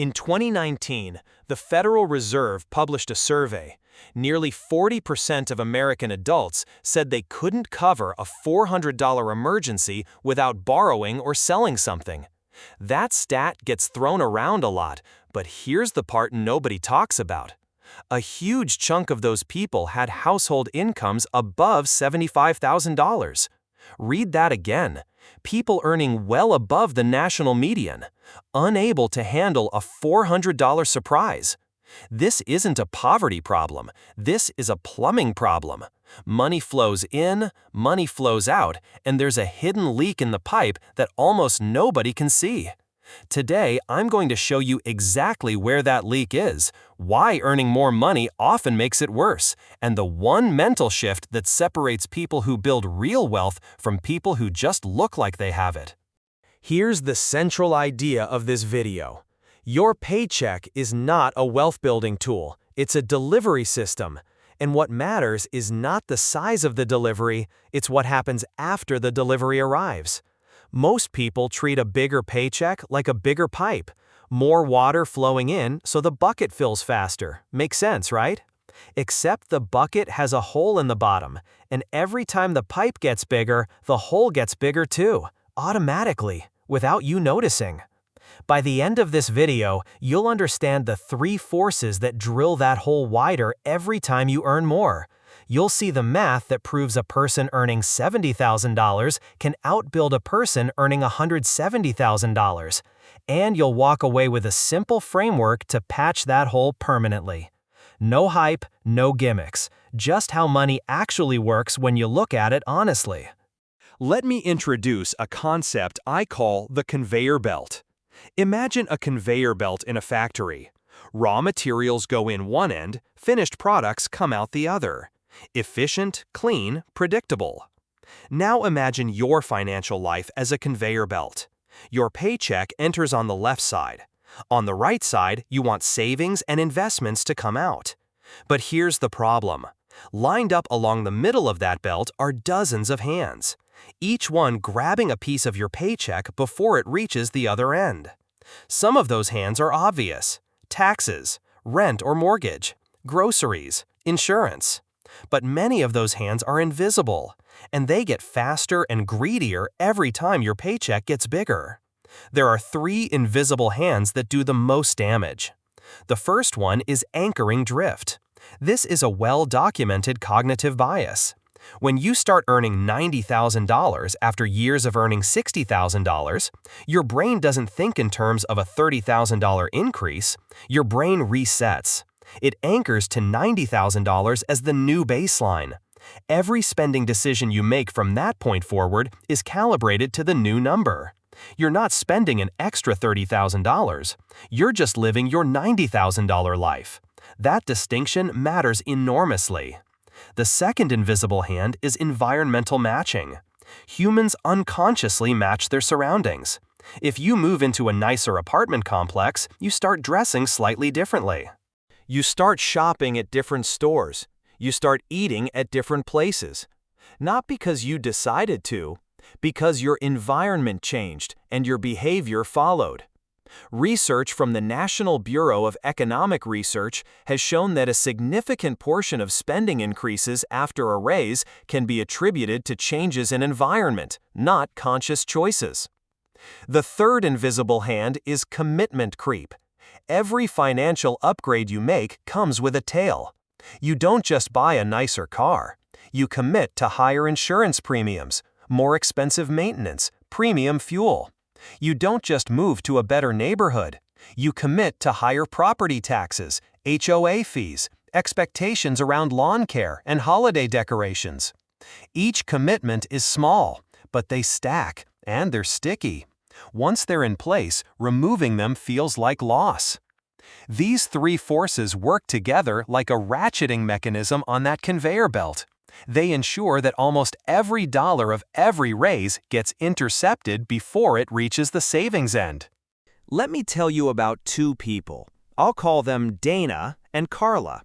In 2019, the Federal Reserve published a survey. Nearly 40% of American adults said they couldn't cover a $400 emergency without borrowing or selling something. That stat gets thrown around a lot, but here's the part nobody talks about. A huge chunk of those people had household incomes above $75,000. Read that again. People earning well above the national median, unable to handle a $400 surprise. This isn't a poverty problem, this is a plumbing problem. Money flows in, money flows out, and there's a hidden leak in the pipe that almost nobody can see. Today, I'm going to show you exactly where that leak is, why earning more money often makes it worse, and the one mental shift that separates people who build real wealth from people who just look like they have it. Here's the central idea of this video. Your paycheck is not a wealth-building tool, it's a delivery system. And what matters is not the size of the delivery, it's what happens after the delivery arrives. Most people treat a bigger paycheck like a bigger pipe. More water flowing in so the bucket fills faster. Makes sense, right? Except the bucket has a hole in the bottom, and every time the pipe gets bigger, the hole gets bigger too, automatically, without you noticing. By the end of this video, you'll understand the three forces that drill that hole wider every time you earn more. You'll see the math that proves a person earning $70,000 can outbuild a person earning $170,000. And you'll walk away with a simple framework to patch that hole permanently. No hype, no gimmicks, just how money actually works when you look at it honestly. Let me introduce a concept I call the conveyor belt. Imagine a conveyor belt in a factory. Raw materials go in one end, finished products come out the other. Efficient, clean, predictable. Now imagine your financial life as a conveyor belt. Your paycheck enters on the left side. On the right side, you want savings and investments to come out. But here's the problem. Lined up along the middle of that belt are dozens of hands, each one grabbing a piece of your paycheck before it reaches the other end. Some of those hands are obvious: taxes, rent or mortgage, groceries, insurance. But many of those hands are invisible, and they get faster and greedier every time your paycheck gets bigger. There are three invisible hands that do the most damage. The first one is anchoring drift. This is a well-documented cognitive bias. When you start earning $90,000 after years of earning $60,000, your brain doesn't think in terms of a $30,000 increase. Your brain resets. It anchors to $90,000 as the new baseline. Every spending decision you make from that point forward is calibrated to the new number. You're not spending an extra $30,000. You're just living your $90,000 life. That distinction matters enormously. The second invisible hand is environmental matching. Humans unconsciously match their surroundings. If you move into a nicer apartment complex, you start dressing slightly differently. You start shopping at different stores. You start eating at different places. Not because you decided to, because your environment changed and your behavior followed. Research from the National Bureau of Economic Research has shown that a significant portion of spending increases after a raise can be attributed to changes in environment, not conscious choices. The third invisible hand is commitment creep. Every financial upgrade you make comes with a tail. You don't just buy a nicer car. You commit to higher insurance premiums, more expensive maintenance, premium fuel. You don't just move to a better neighborhood. You commit to higher property taxes, HOA fees, expectations around lawn care and holiday decorations. Each commitment is small, but they stack, and they're sticky. Once they're in place, removing them feels like loss. These three forces work together like a ratcheting mechanism on that conveyor belt. They ensure that almost every dollar of every raise gets intercepted before it reaches the savings end. Let me tell you about two people. I'll call them Dana and Carla.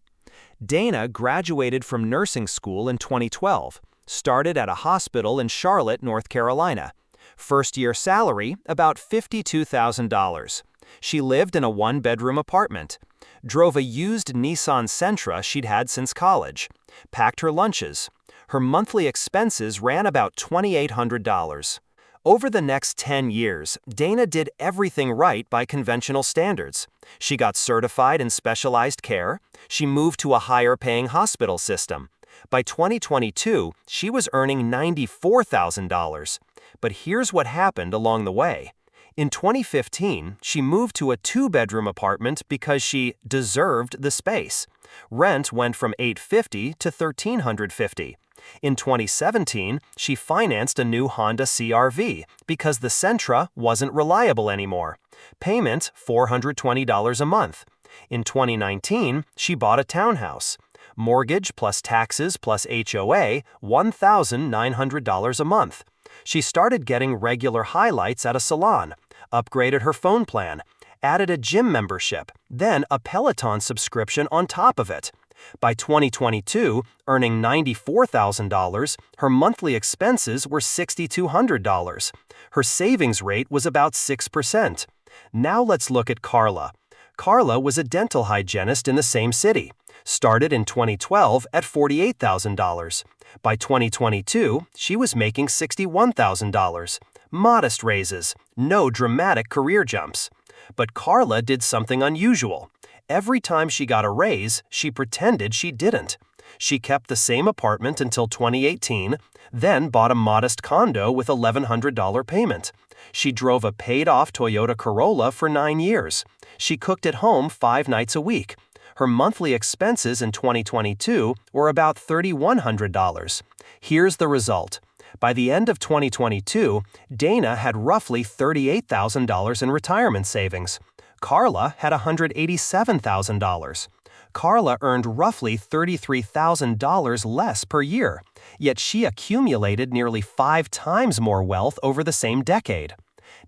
Dana graduated from nursing school in 2012, started at a hospital in Charlotte, North Carolina. First-year salary, about $52,000. She lived in a one-bedroom apartment, drove a used Nissan Sentra she'd had since college, packed her lunches. Her monthly expenses ran about $2,800. Over the next 10 years, Dana did everything right by conventional standards. She got certified in specialized care. She moved to a higher-paying hospital system. By 2022, she was earning $94,000. But here's what happened along the way. In 2015, she moved to a two-bedroom apartment because she deserved the space. Rent went from $850 to $1,350. In 2017, she financed a new Honda CR-V because the Sentra wasn't reliable anymore. Payment $420 a month. In 2019, she bought a townhouse. Mortgage plus taxes plus HOA, $1,900 a month. She started getting regular highlights at a salon, upgraded her phone plan, added a gym membership, then a Peloton subscription on top of it. By 2022, earning $94,000, her monthly expenses were $6,200. Her savings rate was about 6%. Now let's look at Carla. Carla was a dental hygienist in the same city. Started in 2012 at $48,000. By 2022, she was making $61,000. Modest raises, no dramatic career jumps. But Carla did something unusual. Every time she got a raise, she pretended she didn't. She kept the same apartment until 2018, then bought a modest condo with $1,100 payment. She drove a paid-off Toyota Corolla for 9 years. She cooked at home 5 nights a week. Her monthly expenses in 2022 were about $3,100. Here's the result. By the end of 2022, Dana had roughly $38,000 in retirement savings. Carla had $187,000. Carla earned roughly $33,000 less per year, yet she accumulated nearly 5 times more wealth over the same decade.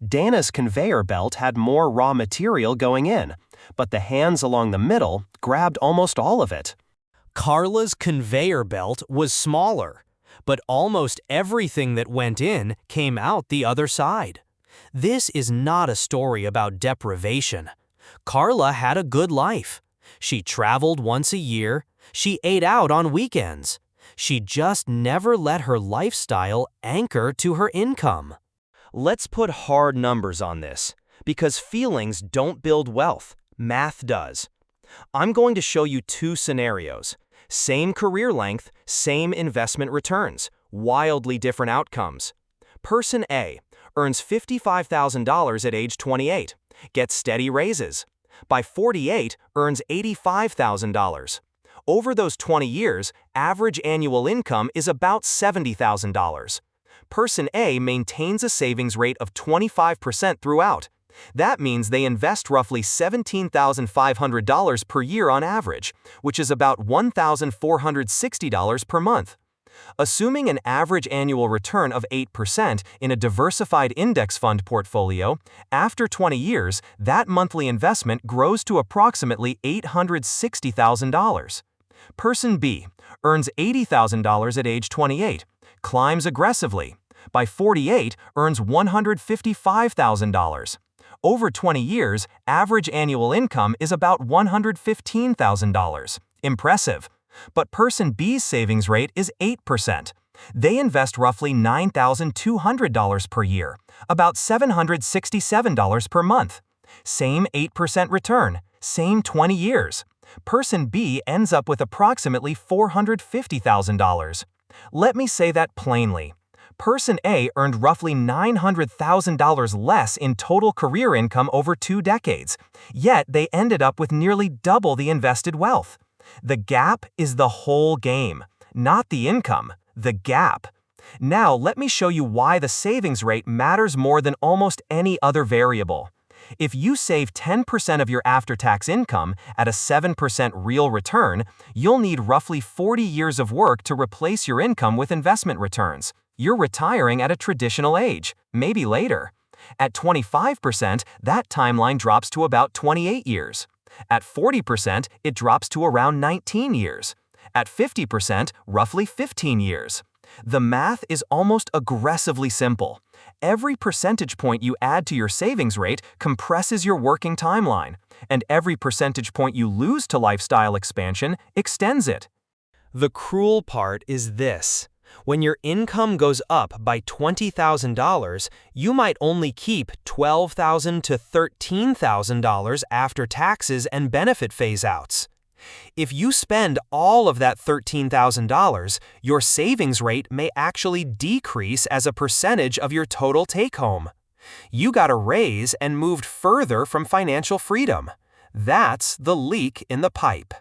Dana's conveyor belt had more raw material going in, but the hands along the middle grabbed almost all of it. Carla's conveyor belt was smaller, but almost everything that went in came out the other side. This is not a story about deprivation. Carla had a good life. She traveled once a year. She ate out on weekends. She just never let her lifestyle anchor to her income. Let's put hard numbers on this, because feelings don't build wealth. Math does. I'm going to show you 2 scenarios. Same career length, same investment returns. Wildly different outcomes. Person A earns $55,000 at age 28, gets steady raises. By 48, earns $85,000. Over those 20 years, average annual income is about $70,000. Person A maintains a savings rate of 25% throughout. That means they invest roughly $17,500 per year on average, which is about $1,460 per month. Assuming an average annual return of 8% in a diversified index fund portfolio, after 20 years, that monthly investment grows to approximately $860,000. Person B earns $80,000 at age 28, climbs aggressively. By 48, earns $155,000. Over 20 years, average annual income is about $115,000. Impressive. But person B's savings rate is 8%. They invest roughly $9,200 per year, about $767 per month. Same 8% return, same 20 years. Person B ends up with approximately $450,000. Let me say that plainly. Person A earned roughly $900,000 less in total career income over 2 decades, yet they ended up with nearly double the invested wealth. The gap is the whole game, not the income, the gap. Now let me show you why the savings rate matters more than almost any other variable. If you save 10% of your after-tax income at a 7% real return, you'll need roughly 40 years of work to replace your income with investment returns. You're retiring at a traditional age, maybe later. At 25%, that timeline drops to about 28 years. At 40%, it drops to around 19 years. At 50%, roughly 15 years. The math is almost aggressively simple. Every percentage point you add to your savings rate compresses your working timeline, and every percentage point you lose to lifestyle expansion extends it. The cruel part is this. When your income goes up by $20,000, you might only keep $12,000 to $13,000 after taxes and benefit phase-outs. If you spend all of that $13,000, your savings rate may actually decrease as a percentage of your total take-home. You got a raise and moved further from financial freedom. That's the leak in the pipe.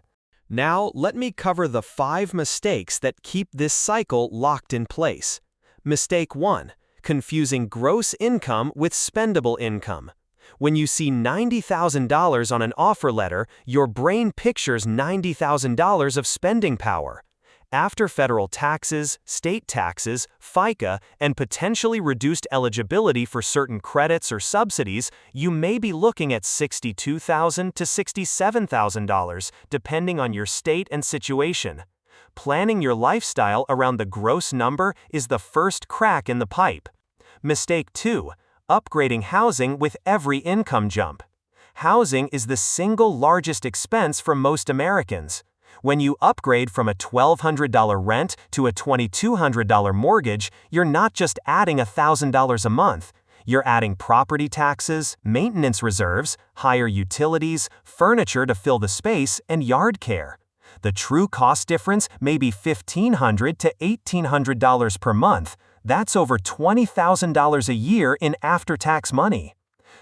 Now, let me cover the 5 mistakes that keep this cycle locked in place. Mistake 1: confusing gross income with spendable income. When you see $90,000 on an offer letter, your brain pictures $90,000 of spending power. After federal taxes, state taxes, FICA, and potentially reduced eligibility for certain credits or subsidies, you may be looking at $62,000 to $67,000, depending on your state and situation. Planning your lifestyle around the gross number is the first crack in the pipe. Mistake 2: upgrading housing with every income jump. Housing is the single largest expense for most Americans. When you upgrade from a $1,200 rent to a $2,200 mortgage, you're not just adding $1,000 a month. You're adding property taxes, maintenance reserves, higher utilities, furniture to fill the space, and yard care. The true cost difference may be $1,500 to $1,800 per month. That's over $20,000 a year in after-tax money.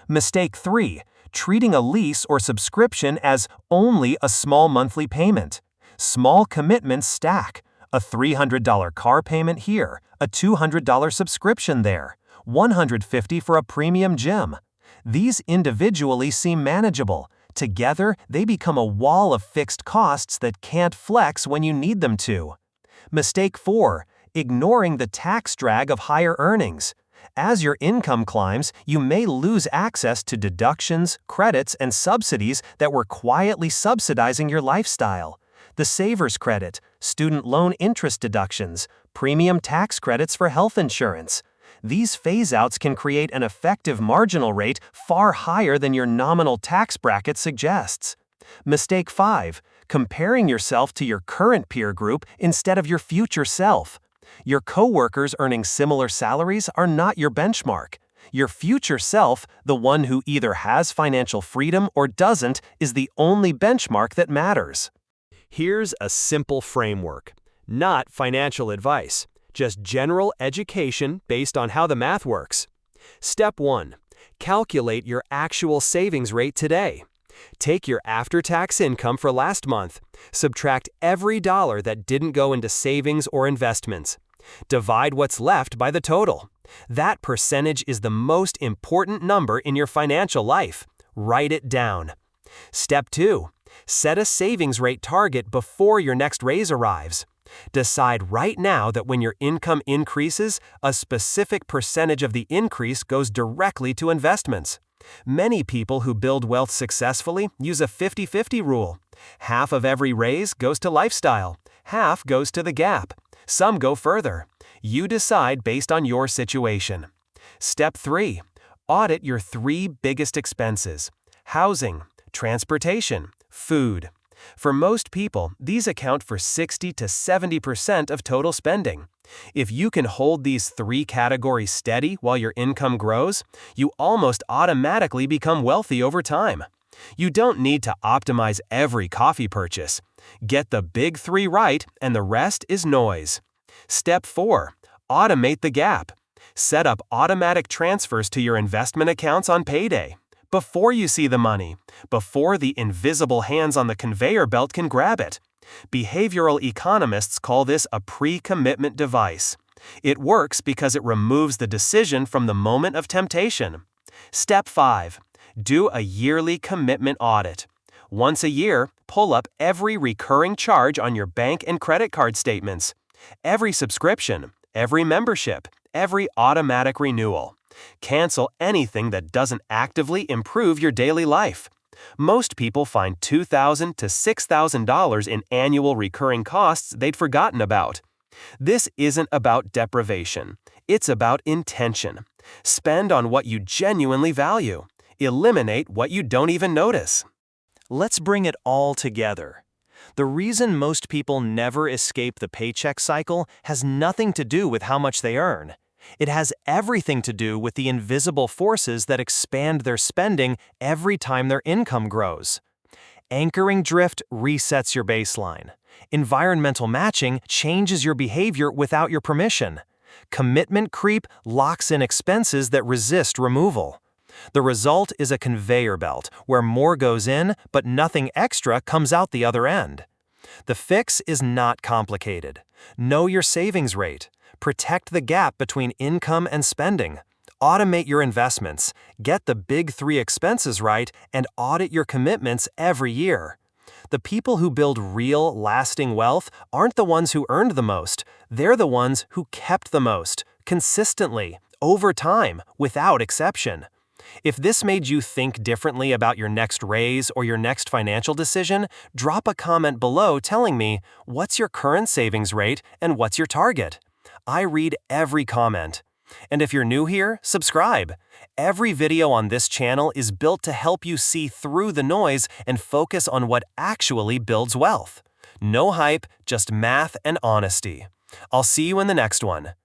Mistake 3: treating a lease or subscription as only a small monthly payment. Small commitments stack. A $300 car payment here, a $200 subscription there, $150 for a premium gym. These individually seem manageable. Together, they become a wall of fixed costs that can't flex when you need them to. Mistake 4: ignoring the tax drag of higher earnings. As your income climbs, you may lose access to deductions, credits, and subsidies that were quietly subsidizing your lifestyle. The Savers Credit, student loan interest deductions, premium tax credits for health insurance. These phase-outs can create an effective marginal rate far higher than your nominal tax bracket suggests. Mistake 5: comparing yourself to your current peer group instead of your future self. Your coworkers earning similar salaries are not your benchmark. Your future self, the one who either has financial freedom or doesn't, is the only benchmark that matters. Here's a simple framework. Not financial advice, just general education based on how the math works. Step 1: calculate your actual savings rate today. Take your after-tax income for last month. Subtract every dollar that didn't go into savings or investments. Divide what's left by the total. That percentage is the most important number in your financial life. Write it down. Step 2: set a savings rate target before your next raise arrives. Decide right now that when your income increases, a specific percentage of the increase goes directly to investments. Many people who build wealth successfully use a 50-50 rule. Half of every raise goes to lifestyle, half goes to the gap. Some go further. You decide based on your situation. Step 3: audit your 3 biggest expenses: housing, transportation, food. For most people, these account for 60 to 70% of total spending. If you can hold these 3 categories steady while your income grows, you almost automatically become wealthy over time. You don't need to optimize every coffee purchase. Get the big 3 right, and the rest is noise. Step 4: automate the gap. Set up automatic transfers to your investment accounts on payday. Before you see the money, before the invisible hands on the conveyor belt can grab it. Behavioral economists call this a pre-commitment device. It works because it removes the decision from the moment of temptation. Step 5: do a yearly commitment audit. Once a year, pull up every recurring charge on your bank and credit card statements. Every subscription, every membership, every automatic renewal. Cancel anything that doesn't actively improve your daily life. Most people find $2,000 to $6,000 in annual recurring costs they'd forgotten about. This isn't about deprivation. It's about intention. Spend on what you genuinely value. Eliminate what you don't even notice. Let's bring it all together. The reason most people never escape the paycheck cycle has nothing to do with how much they earn. It has everything to do with the invisible forces that expand their spending every time their income grows. Anchoring drift resets your baseline. Environmental matching changes your behavior without your permission. Commitment creep locks in expenses that resist removal. The result is a conveyor belt where more goes in, but nothing extra comes out the other end. The fix is not complicated. Know your savings rate. Protect the gap between income and spending. Automate your investments. Get the big 3 expenses right and audit your commitments every year. The people who build real, lasting wealth aren't the ones who earned the most. They're the ones who kept the most, consistently, over time, without exception. If this made you think differently about your next raise or your next financial decision, drop a comment below telling me what's your current savings rate and what's your target. I read every comment. And if you're new here, subscribe. Every video on this channel is built to help you see through the noise and focus on what actually builds wealth. No hype, just math and honesty. I'll see you in the next one.